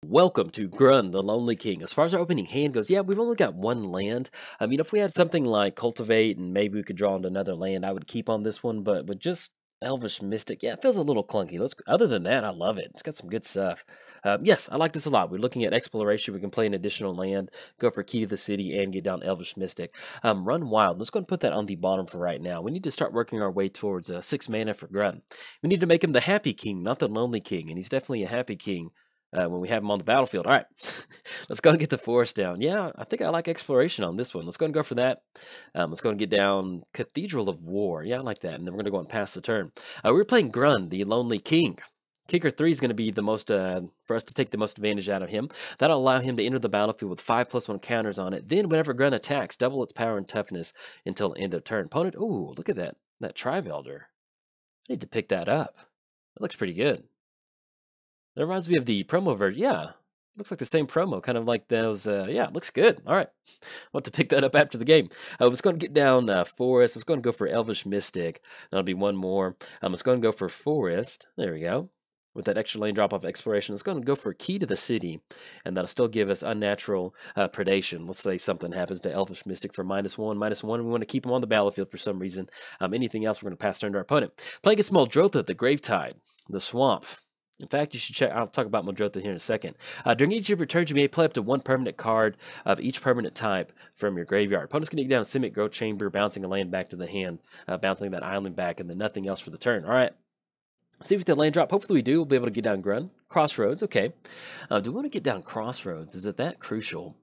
Welcome to Grunn, the Lonely King. As far as our opening hand goes, yeah, we've only got one land. If we had something like Cultivate and maybe we could draw into another land, I would keep on this one, but with just Elvish Mystic, yeah, it feels a little clunky. Other than that, I love it. It's got some good stuff. Yes, I like this a lot. We're looking at exploration. We can play an additional land, go for Key to the City, and get down Elvish Mystic. Run Wild. Let's go and put that on the bottom for right now. We need to start working our way towards 6 mana for Grunn. We need to make him the Happy King, not the Lonely King, and he's definitely a Happy King when we have him on the battlefield. All right, let's go and get the forest down. Yeah, I think I like exploration on this one. Let's go and go for that. Let's go and get down Cathedral of War. Yeah, I like that. And then we're going to go and pass the turn. We're playing Grunn, the Lonely King. Kicker 3 is going to be the most, for us to take the most advantage out of him. That'll allow him to enter the battlefield with 5+1 counters on it. Then whenever Grunn attacks, double its power and toughness until end of turn. Opponent, ooh, look at that Tribe Elder. I need to pick that up. That looks pretty good. That reminds me of the promo version. Yeah, looks like the same promo, kind of like those. Yeah, it looks good. All right, I'll have to pick that up after the game. Let's go and get down Forest. Let's go and go for Elvish Mystic. That'll be one more. Let's go and go for Forest. There we go. With that extra lane drop off exploration, let's go and go for Key to the City, and that'll still give us unnatural predation. Let's say something happens to Elvish Mystic for -1/-1. We want to keep him on the battlefield for some reason. Anything else, we're going to pass turn to our opponent. Playing against Muldrotha, the Gravetide, the Swamp. In fact, you should check. I'll talk about Muldrotha here in a second. During each of your turns, you may play up to one permanent card of each permanent type from your graveyard. Opponent's going to get down a Simic Growth Chamber, bouncing a land back to the hand, bouncing that island back, and then nothing else for the turn. All right. See if we get the land drop. Hopefully we do. We'll be able to get down Grunn. Crossroads, okay. Do we want to get down Crossroads? Is it that crucial?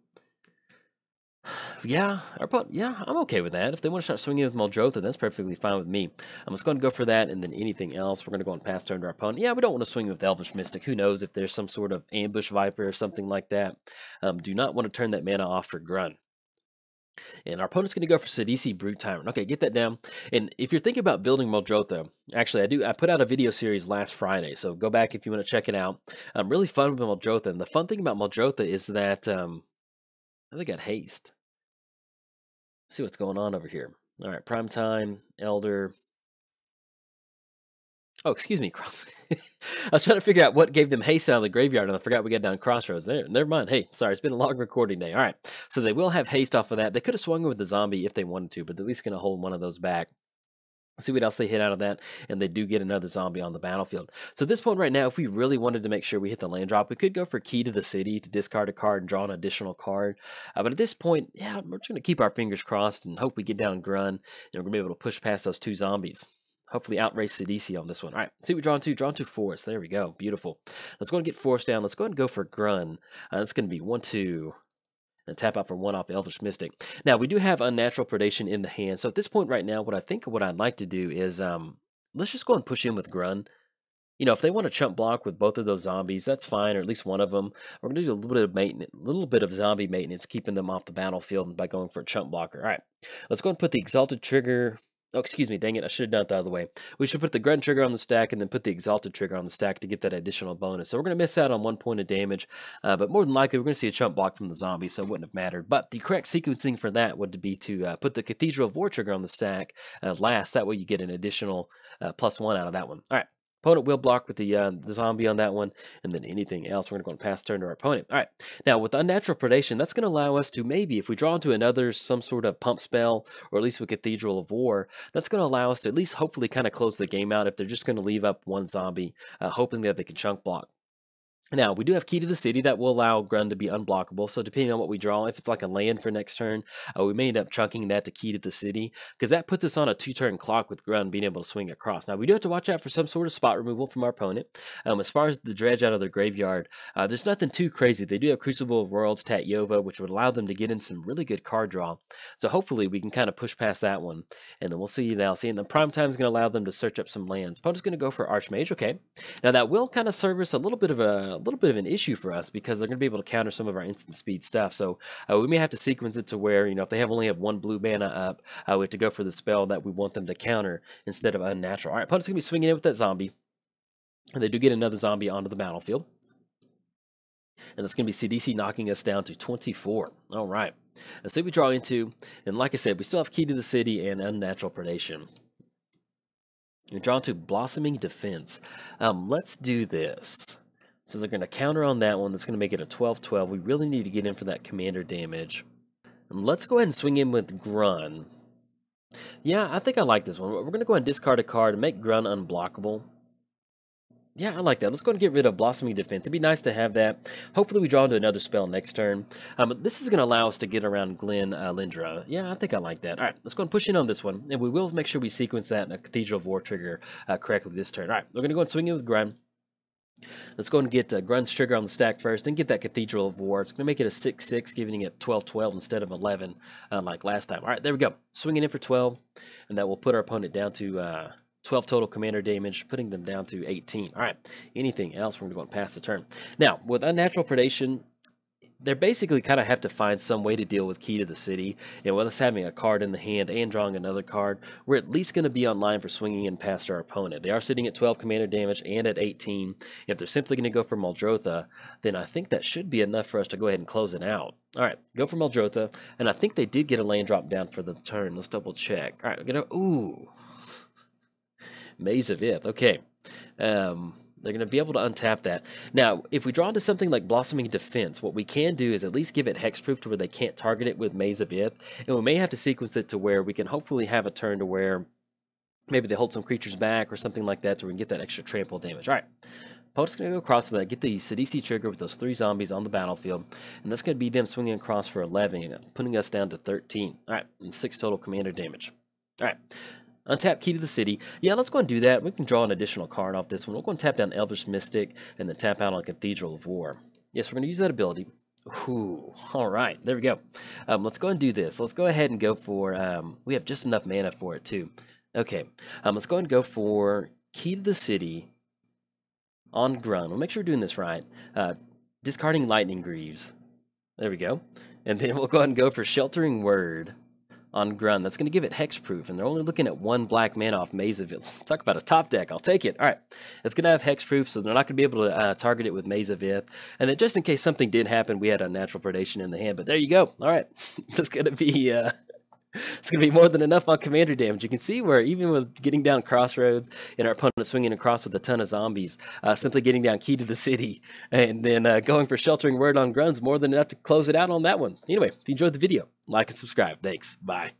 Yeah, I'm okay with that. If they want to start swinging with Muldrotha, that's perfectly fine with me. I'm just going to go for that, and then anything else, we're going to go and pass turn to our opponent. Yeah, we don't want to swing with Elvish Mystic. Who knows if there's some sort of Ambush Viper or something like that. Do not want to turn that mana off for Grunn. And our opponent's going to go for Sidisi Brute Tyrant. Okay, get that down. And if you're thinking about building Muldrotha, actually, I put out a video series last Friday, so go back if you want to check it out. Really fun with Muldrotha. And the fun thing about Muldrotha is that they got haste. See what's going on over here. All right, Prime Time, Elder. Oh, excuse me. I was trying to figure out what gave them haste out of the graveyard, and I forgot we got down Crossroads. There, never mind. Hey, sorry, it's been a long recording day. All right, so they will have haste off of that. They could have swung with the zombie if they wanted to, but they're at least going to hold one of those back. See what else they hit out of that, and they do get another zombie on the battlefield. So at this point right now, if we really wanted to make sure we hit the land drop, we could go for Key to the City to discard a card and draw an additional card. But at this point, yeah, we're just going to keep our fingers crossed and hope we get down Grunn, and we're going to be able to push past those two zombies. Hopefully outrace Sidisi on this one. All right, see what we draw into. Draw into Forest. There we go. Beautiful. Let's go and get Forest down. Let's go and go for Grunn. It's going to be 1, 2... and tap out for 1 off Elvish Mystic. Now, we do have Unnatural Predation in the hand, so at this point right now, what I'd like to do is, let's just go and push in with Grunn. You know, if they want to chump block with both of those zombies, that's fine, or at least one of them. We're going to do a little bit of maintenance, a little bit of zombie maintenance, keeping them off the battlefield by going for a chump blocker. All right, let's go and put the Exalted Trigger. Oh, excuse me, dang it, I should have done it the other way. We should put the Grunn trigger on the stack and then put the Exalted trigger on the stack to get that additional bonus. So we're going to miss out on 1 point of damage, but more than likely we're going to see a chump block from the zombie, so it wouldn't have mattered. But the correct sequencing for that would be to put the Cathedral of War trigger on the stack last. That way you get an additional +1 out of that one. All right. Opponent will block with the zombie on that one, and then anything else, we're going to go and pass turn to our opponent. All right, now with Unnatural Predation, that's going to allow us to maybe, if we draw into another, some sort of pump spell, or at least with Cathedral of War, that's going to allow us to at least hopefully kind of close the game out if they're just going to leave up one zombie, hoping that they can chunk block. Now, we do have Key to the City that will allow Grunn to be unblockable, so depending on what we draw, if it's like a land for next turn, we may end up chunking that to Key to the City, because that puts us on a 2-turn clock with Grunn being able to swing across. Now, we do have to watch out for some sort of spot removal from our opponent. As far as the dredge out of their graveyard, there's nothing too crazy. They do have Crucible of Worlds, Tatyova, which would allow them to get in some really good card draw, so hopefully we can kind of push past that one, and then we'll see now. See, and the Prime Time is going to allow them to search up some lands. Opponent's going to go for Archmage, okay. Now, that will kind of service a little bit of an issue for us because they're going to be able to counter some of our instant speed stuff. So we may have to sequence it to where, you know, if they only have 1 blue mana up, we have to go for the spell that we want them to counter instead of unnatural. All right, opponent's going to be swinging in with that zombie, and they do get another zombie onto the battlefield. And it's going to be CDC knocking us down to 24. All right, let's see what we draw into. And like I said, we still have Key to the City and Unnatural Predation. We're drawn to Blossoming Defense. Let's do this. So they're going to counter on that one. That's going to make it a 12-12. We really need to get in for that commander damage. And let's go ahead and swing in with Grunn. Yeah, I think I like this one. We're going to go ahead and discard a card and make Grunn unblockable. Yeah, I like that. Let's go ahead and get rid of Blossoming Defense. It'd be nice to have that. Hopefully we draw into another spell next turn. But this is going to allow us to get around Lindra. Yeah, I think I like that. All right, let's go and push in on this one. And we will make sure we sequence that in a Cathedral of War trigger correctly this turn. All right, we're going to go and swing in with Grunn. Let's go and get Grunn's trigger on the stack first, and get that Cathedral of War. It's going to make it a 6-6, giving it 12-12 instead of 11 like last time. All right, there we go. Swinging in for 12, and that will put our opponent down to 12 total commander damage, putting them down to 18. All right, anything else, we're going to go and pass the turn. Now, with Unnatural Predation, they basically kind of have to find some way to deal with Key to the City, and with us having a card in the hand and drawing another card, we're at least going to be online for swinging in past our opponent. They are sitting at 12 commander damage and at 18. If they're simply going to go for Muldrotha, then I think that should be enough for us to go ahead and close it out. All right, go for Muldrotha, and I think they did get a land drop down for the turn. Let's double check. All right, we're going to, ooh, Maze of Ith, okay. They're going to be able to untap that. Now, if we draw into something like Blossoming Defense, what we can do is at least give it hexproof to where they can't target it with Maze of Ith, and we may have to sequence it to where we can hopefully have a turn to where maybe they hold some creatures back or something like that so we can get that extra trample damage. All right. Opponent's going to go across to that, get the Sidisi trigger with those 3 zombies on the battlefield, and that's going to be them swinging across for 11, putting us down to 13. All right, and 6 total commander damage. All right. Untap Key to the City. Yeah, let's go and do that. We can draw an additional card off this one. We'll go and tap down Elvish Mystic and then tap out on Cathedral of War. Yes, we're going to use that ability. Ooh, all right, there we go. Let's go and do this. Let's go ahead and go for, we have just enough mana for it too. Okay, let's go and go for Key to the City on Grunn. We'll make sure we're doing this right. Discarding Lightning Greaves. There we go. And then we'll go ahead and go for Sheltering Word on Grunn. That's going to give it hexproof, and they're only looking at 1 black mana off Maze of Ith. Talk about a top deck. I'll take it. All right. It's going to have hexproof, so they're not going to be able to target it with Maze of Ith. And then just in case something did happen, we had Unnatural Predation in the hand. But there you go. All right. That's going to be... it's going to be more than enough on commander damage. You can see where even with getting down Crossroads and our opponent swinging across with a ton of zombies, simply getting down Key to the City and then going for Sheltering Word on Grunn's more than enough to close it out on that one. Anyway, if you enjoyed the video, like and subscribe. Thanks. Bye.